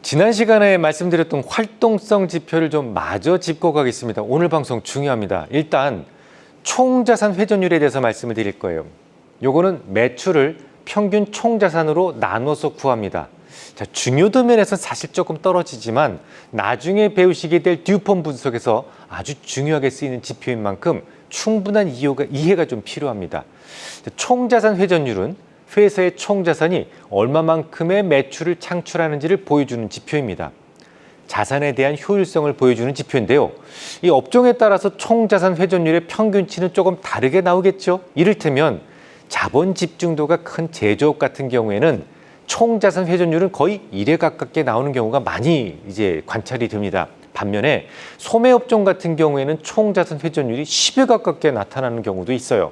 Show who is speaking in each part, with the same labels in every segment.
Speaker 1: 지난 시간에 말씀드렸던 활동성 지표를 좀 마저 짚고 가겠습니다. 오늘 방송 중요합니다. 일단 총자산 회전율에 대해서 말씀을 드릴 거예요. 요거는 매출을 평균 총자산으로 나눠서 구합니다. 자, 중요도 면에서는 사실 조금 떨어지지만 나중에 배우시게 될 듀폰 분석에서 아주 중요하게 쓰이는 지표인 만큼 충분한 이해가 좀 필요합니다. 자, 총자산 회전율은 회사의 총자산이 얼마만큼의 매출을 창출하는지를 보여주는 지표입니다. 자산에 대한 효율성을 보여주는 지표인데요. 이 업종에 따라서 총자산 회전율의 평균치는 조금 다르게 나오겠죠. 이를테면 자본 집중도가 큰 제조업 같은 경우에는 총자산 회전율은 거의 1에 가깝게 나오는 경우가 많이 관찰이 됩니다. 반면에 소매업종 같은 경우에는 총자산 회전율이 10에 가깝게 나타나는 경우도 있어요.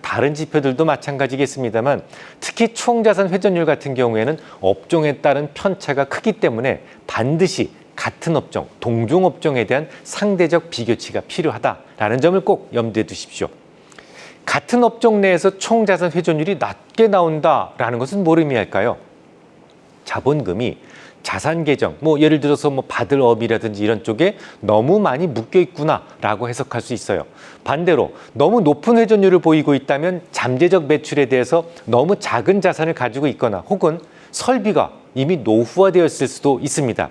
Speaker 1: 다른 지표들도 마찬가지겠습니다만 특히 총자산 회전율 같은 경우에는 업종에 따른 편차가 크기 때문에 반드시 같은 업종, 동종 업종에 대한 상대적 비교치가 필요하다라는 점을 꼭 염두에 두십시오. 같은 업종 내에서 총자산 회전율이 낮게 나온다라는 것은 뭘 의미할까요? 자본금이 자산 계정, 예를 들어서 받을 업이라든지 이런 쪽에 너무 많이 묶여 있구나라고 해석할 수 있어요. 반대로 너무 높은 회전율을 보이고 있다면 잠재적 매출에 대해서 너무 작은 자산을 가지고 있거나 혹은 설비가 이미 노후화되었을 수도 있습니다.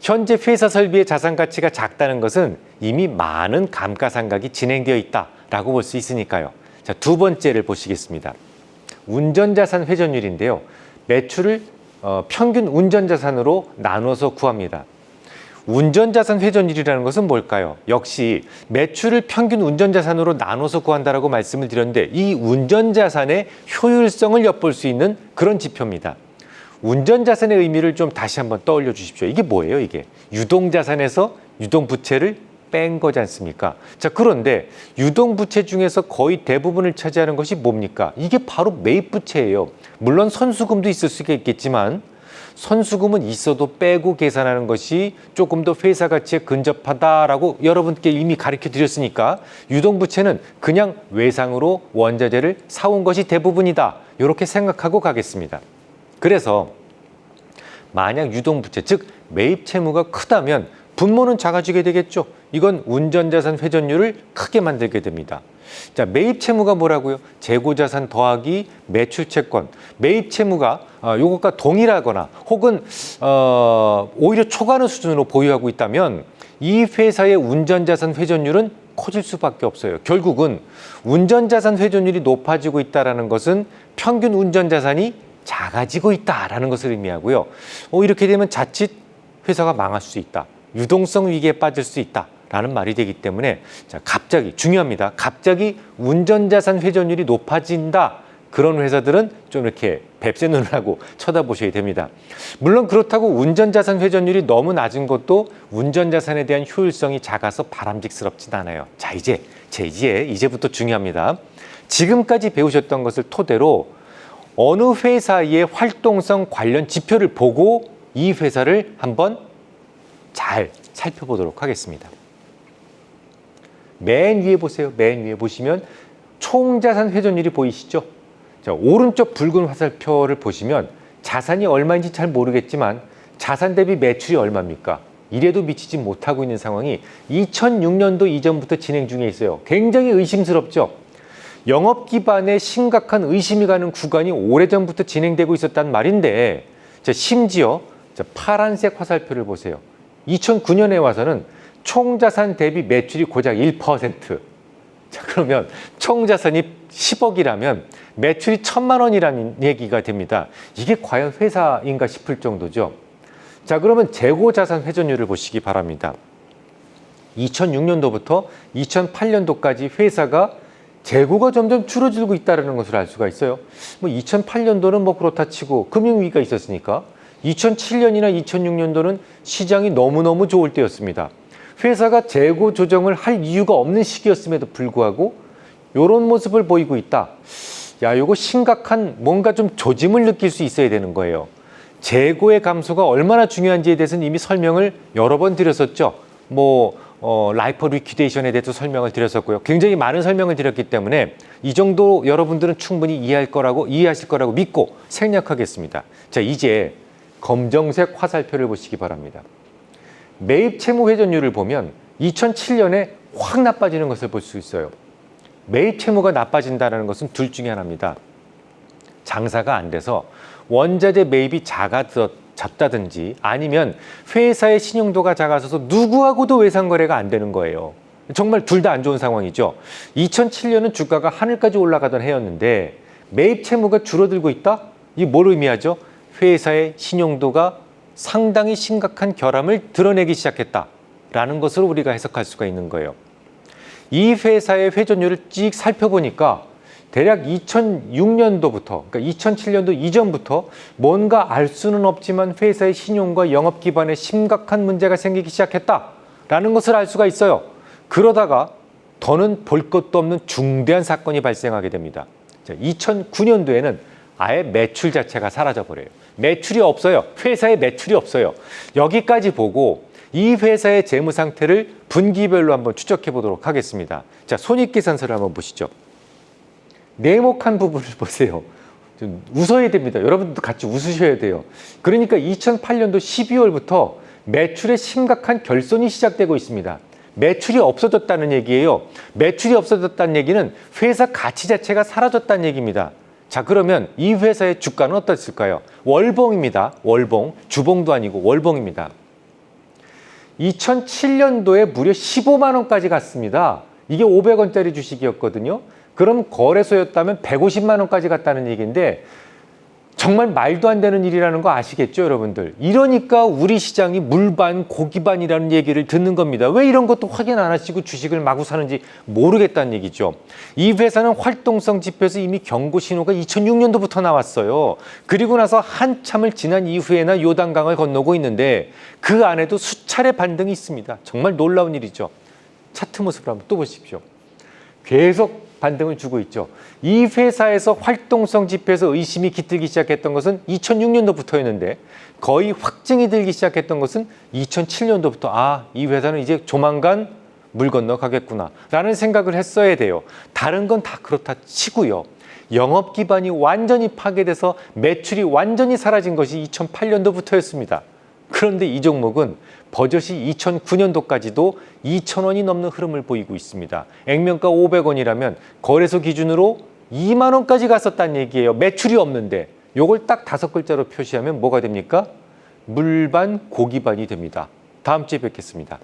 Speaker 1: 현재 회사 설비의 자산 가치가 작다는 것은 이미 많은 감가상각이 진행되어 있다라고 볼 수 있으니까요. 자, 두 번째를 보시겠습니다. 운전자산 회전율인데요. 매출을 평균 운전자산으로 나눠서 구합니다. 운전자산 회전율이라는 것은 뭘까요? 역시 매출을 평균 운전자산으로 나눠서 구한다라고 말씀을 드렸는데 이 운전자산의 효율성을 엿볼 수 있는 그런 지표입니다. 운전자산의 의미를 좀 다시 한번 떠올려 주십시오. 이게 뭐예요? 이게 유동자산에서 유동부채를 뺀 거지 않습니까? 자, 그런데 유동부채 중에서 거의 대부분을 차지하는 것이 뭡니까? 이게 바로 매입부채예요. 물론 선수금도 있을 수가 있겠지만 선수금은 있어도 빼고 계산하는 것이 조금 더 회사 가치에 근접하다라고 여러분께 이미 가르쳐 드렸으니까 유동부채는 그냥 외상으로 원자재를 사온 것이 대부분이다. 이렇게 생각하고 가겠습니다. 그래서 만약 유동부채, 즉 매입 채무가 크다면 분모는 작아지게 되겠죠. 이건 운전자산 회전율을 크게 만들게 됩니다. 자, 매입 채무가 뭐라고요? 재고자산 더하기 매출채권. 매입 채무가 이것과 동일하거나 혹은 오히려 초과하는 수준으로 보유하고 있다면 이 회사의 운전자산 회전율은 커질 수밖에 없어요. 결국은 운전자산 회전율이 높아지고 있다는 것은 평균 운전자산이 작아지고 있다는 것을 의미하고요. 이렇게 되면 자칫 회사가 망할 수 있다. 유동성 위기에 빠질 수 있다라는 말이 되기 때문에 자, 갑자기 중요합니다. 갑자기 운전자산 회전율이 높아진다. 그런 회사들은 좀 이렇게 뱁새 눈을 하고 쳐다보셔야 됩니다. 물론 그렇다고 운전자산 회전율이 너무 낮은 것도 운전자산에 대한 효율성이 작아서 바람직스럽진 않아요. 자, 이제부터 중요합니다. 지금까지 배우셨던 것을 토대로 어느 회사의 활동성 관련 지표를 보고 이 회사를 한번 잘 살펴보도록 하겠습니다. 맨 위에 보세요. 맨 위에 보시면 총자산 회전율이 보이시죠? 자, 오른쪽 붉은 화살표를 보시면 자산이 얼마인지 잘 모르겠지만 자산 대비 매출이 얼마입니까? 이래도 미치지 못하고 있는 상황이 2006년도 이전부터 진행 중에 있어요. 굉장히 의심스럽죠? 영업 기반에 심각한 의심이 가는 구간이 오래전부터 진행되고 있었단 말인데 자, 심지어 파란색 화살표를 보세요. 2009년에 와서는 총자산 대비 매출이 고작 1%. 자, 그러면 총자산이 10억이라면 매출이 1,000만 원이라는 얘기가 됩니다. 이게 과연 회사인가 싶을 정도죠. 자, 그러면 재고자산 회전율을 보시기 바랍니다. 2006년도부터 2008년도까지 회사가 재고가 점점 줄어들고 있다는 것을 알 수가 있어요. 2008년도는 그렇다 치고 금융위기가 있었으니까 2007년이나 2006년도는 시장이 너무너무 좋을 때였습니다. 회사가 재고 조정을 할 이유가 없는 시기였음에도 불구하고 이런 모습을 보이고 있다. 야, 이거 심각한 뭔가 좀 조짐을 느낄 수 있어야 되는 거예요. 재고의 감소가 얼마나 중요한지에 대해서는 이미 설명을 여러 번 드렸었죠. 라이퍼 리퀴데이션에 대해서 설명을 드렸었고요. 굉장히 많은 설명을 드렸기 때문에 이 정도 여러분들은 충분히 이해하실 거라고 믿고 생략하겠습니다. 자, 이제 검정색 화살표를 보시기 바랍니다. 매입 채무 회전율을 보면 2007년에 확 나빠지는 것을 볼 수 있어요. 매입 채무가 나빠진다는 것은 둘 중에 하나입니다. 장사가 안 돼서 원자재 매입이 작다든지 아니면 회사의 신용도가 작아져서 누구하고도 외상거래가 안 되는 거예요. 정말 둘 다 안 좋은 상황이죠. 2007년은 주가가 하늘까지 올라가던 해였는데 매입 채무가 줄어들고 있다? 이게 뭘 의미하죠? 회사의 신용도가 상당히 심각한 결함을 드러내기 시작했다라는 것으로 우리가 해석할 수가 있는 거예요. 이 회사의 회전율을 쭉 살펴보니까 대략 2006년도부터, 그러니까 2007년도 이전부터 뭔가 알 수는 없지만 회사의 신용과 영업 기반에 심각한 문제가 생기기 시작했다라는 것을 알 수가 있어요. 그러다가 더는 볼 것도 없는 중대한 사건이 발생하게 됩니다. 2009년도에는 아예 매출 자체가 사라져버려요. 매출이 없어요. 회사에 매출이 없어요. 여기까지 보고 이 회사의 재무 상태를 분기별로 한번 추적해 보도록 하겠습니다. 자, 손익계산서를 한번 보시죠. 네모칸 부분을 보세요. 좀 웃어야 됩니다. 여러분도 같이 웃으셔야 돼요. 그러니까 2008년도 12월부터 매출에 심각한 결손이 시작되고 있습니다. 매출이 없어졌다는 얘기예요. 매출이 없어졌다는 얘기는 회사 가치 자체가 사라졌다는 얘기입니다. 자, 그러면 이 회사의 주가는 어떻을까요? 월봉입니다. 월봉. 주봉도 아니고 월봉입니다. 2007년도에 무려 15만 원까지 갔습니다. 이게 500원짜리 주식이었거든요. 그럼 거래소였다면 150만 원까지 갔다는 얘기인데 정말 말도 안 되는 일이라는 거 아시겠죠, 여러분들? 이러니까 우리 시장이 물반, 고기반이라는 얘기를 듣는 겁니다. 왜 이런 것도 확인 안 하시고 주식을 마구 사는지 모르겠다는 얘기죠. 이 회사는 활동성 지표에서 이미 경고 신호가 2006년도부터 나왔어요. 그리고 나서 한참을 지난 이후에나 요단강을 건너고 있는데 그 안에도 수차례 반등이 있습니다. 정말 놀라운 일이죠. 차트 모습을 한번 또 보십시오. 계속 반등을 주고 있죠. 이 회사에서 활동성 지표에서 의심이 깃들기 시작했던 것은 2006년도부터였는데 거의 확증이 들기 시작했던 것은 2007년도부터 이 회사는 이제 조만간 물 건너가겠구나 라는 생각을 했어야 돼요. 다른 건 다 그렇다 치고요. 영업 기반이 완전히 파괴돼서 매출이 완전히 사라진 것이 2008년도부터였습니다. 그런데 이 종목은 버젓이 2009년도까지도 2,000원이 넘는 흐름을 보이고 있습니다. 액면가 500원이라면 거래소 기준으로 2만 원까지 갔었다는 얘기예요. 매출이 없는데 요걸 딱 5글자로 표시하면 뭐가 됩니까? 물반 고기반이 됩니다. 다음 주에 뵙겠습니다.